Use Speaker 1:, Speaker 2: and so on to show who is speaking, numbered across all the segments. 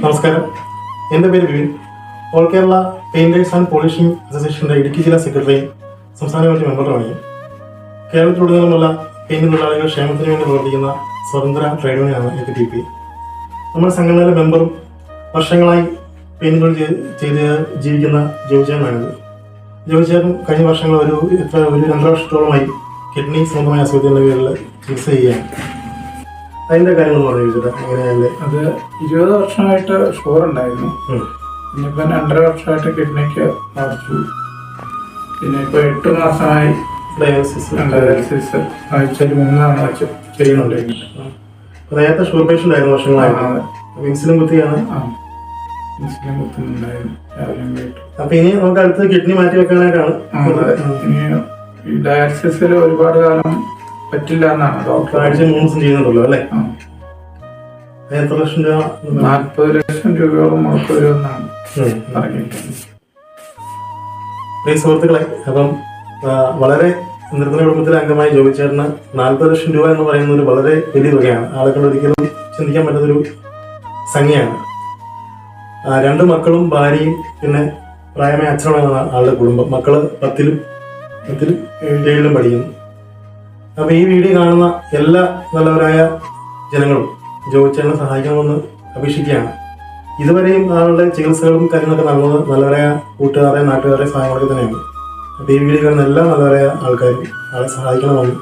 Speaker 1: നമസ്കാരം, എൻ്റെ പേര് Vipin. All Kerala painters and polishing അസോസിയേഷൻ്റെ ഇടുക്കി ജില്ലാ സെക്രട്ടറിയും സംസ്ഥാന കമ്മിറ്റി മെമ്പറുമാണ്. കേരളത്തിലുടനീളമുള്ള പെയിന്റ് തൊഴിലാളികൾ ക്ഷേമത്തിന് വേണ്ടി പ്രവർത്തിക്കുന്ന സ്വതന്ത്ര ട്രേഡ് യൂണിയനാണ് APTP. നമ്മുടെ സംഘടനയിലെ മെമ്പറും വർഷങ്ങളായി പെയിന്റ് തൊഴിൽ ചെയ്ത് ജീവിക്കുന്ന ജോയിച്ചേട്ടനാണിത്. ജോയിച്ചേട്ടൻ കഴിഞ്ഞ വർഷങ്ങൾ ഒരു 2 വർഷത്തോളമായി കിഡ്നി സംബന്ധമായ അസുഖത്തിൻ്റെ പേരിൽ ചികിത്സ ചെയ്യുകയാണ്. അതിൻ്റെ കാര്യങ്ങൾ പറഞ്ഞു എങ്ങനെയല്ലേ?
Speaker 2: അത് 20 വർഷമായിട്ട് ഷുഗർ ഉണ്ടായിരുന്നു. പിന്നിപ്പോൾ 2.5 വർഷമായിട്ട് കിഡ്നിക്ക് ബാധിച്ചു. പിന്നെ ഇപ്പോൾ 8 മാസമായി ഡയാലിസിസ് ആഴ്ചയിൽ 3 തവണ വെച്ച് ചെയ്യുന്നുണ്ടായിരുന്നു.
Speaker 1: നേരത്തെ ഷുഗർ പേഷ്യൻ്റ് ആയിരുന്നു വർഷങ്ങളായിട്ട്. ഇൻസുലിൻ കുത്തിയാണ്.
Speaker 2: ഇൻസുലിൻ കുത്തുന്നുണ്ടായിരുന്നു രാവിലെ.
Speaker 1: അപ്പൊ ഇനി നമുക്ക് അടുത്ത് കിഡ്നി മാറ്റി വെക്കാനായിട്ടാണ്.
Speaker 2: ഇനി ഈ ഡയാലിസിസിൽ ഒരുപാട് കാലം പറ്റില്ല എന്നാണ് ഡോക്ടർ.
Speaker 1: ആഴ്ച 3 ദിവസം ചെയ്യുന്നുണ്ടല്ലോ അല്ലേ? എത്ര ലക്ഷം രൂപ?
Speaker 2: 40 ലക്ഷം രൂപയോളം മുടക്ക് വരുമെന്നാണ് പറഞ്ഞിരിക്കുന്നത്.
Speaker 1: സുഹൃത്തുക്കളെ, അപ്പം വളരെ നിർധന കുടുംബത്തിലെ അംഗമായി ജോയിച്ചേട്ടന് 40 ലക്ഷം രൂപ എന്ന് പറയുന്ന ഒരു വളരെ വലിയ തുകയാണ്. ആളുകൾ ഒരിക്കലും ചിന്തിക്കാൻ പറ്റുന്നൊരു സംഖ്യയാണ്. 2 മക്കളും ഭാര്യയും പിന്നെ പ്രായമായ അച്ഛനുമാണ് ആളുടെ കുടുംബം. മക്കള് 10ലും 7ലും പഠിക്കുന്നു. അപ്പൊ ഈ വീഡിയോ കാണുന്ന എല്ലാ നല്ലവരായ ജനങ്ങളും ജോയിച്ചേട്ടനെ സഹായിക്കണമെന്ന് അപേക്ഷിക്കുകയാണ്. ഇതുവരെയും ആളുടെ ചികിത്സകളും കാര്യങ്ങളൊക്കെ നൽകുന്നത് നല്ലവരായ കൂട്ടുകാരെ നാട്ടുകാരെ സഹായങ്ങളൊക്കെ തന്നെയാണ്. അപ്പൊ ഈ വീഡിയോ കാണുന്ന എല്ലാ നല്ലവരായ ആൾക്കാരും ആളെ സഹായിക്കണമെന്ന്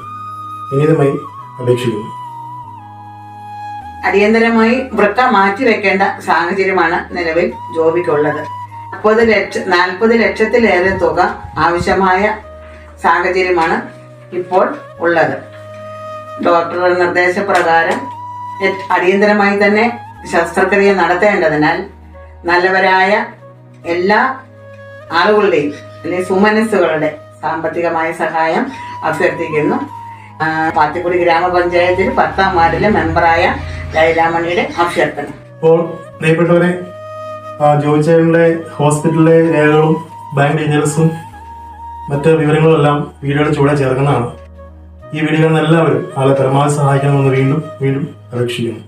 Speaker 1: വിനീതമായി അപേക്ഷിക്കുന്നു.
Speaker 3: അടിയന്തരമായി വൃക്ക മാറ്റിവെക്കേണ്ട സാഹചര്യമാണ് നിലവിൽ ജോബിക്കുള്ളത്. 40 ലക്ഷത്തിലേറെ തുക ആവശ്യമായ സാഹചര്യമാണ് ഇപ്പോൾ ഉള്ളത്. ഡോക്ടറുടെ നിർദ്ദേശപ്രകാരം അടിയന്തരമായി തന്നെ ശസ്ത്രക്രിയ നടത്തേണ്ടതിനാൽ നല്ലവരായ എല്ലാ ആളുകളുടെയും അല്ലെങ്കിൽ സുമനസ്സുകളുടെ സാമ്പത്തികമായ സഹായം അഭ്യർത്ഥിക്കുന്നു. പാത്തിക്കുടി ഗ്രാമപഞ്ചായത്തിൽ 10ാം വാർഡിലെ മെമ്പറായ ലൈലാമണിയുടെ അഭ്യർത്ഥന.
Speaker 1: ഇപ്പോൾ പ്രിയപ്പെട്ടവരെ, ജോയിച്ചേട്ടൻ്റെ ഹോസ്പിറ്റലിലെ രേഖകളും ബാങ്ക് ഡീറ്റെയിൽസും മറ്റ് വിവരങ്ങളും എല്ലാം വീഡിയോയുടെ ചുവടെ ചേർക്കുന്നതാണ്. ഈ വീഡിയോ എല്ലാവരും ആളെ പരമാവധി സഹായിക്കണമെന്ന് വീണ്ടും അപേക്ഷിക്കുന്നു.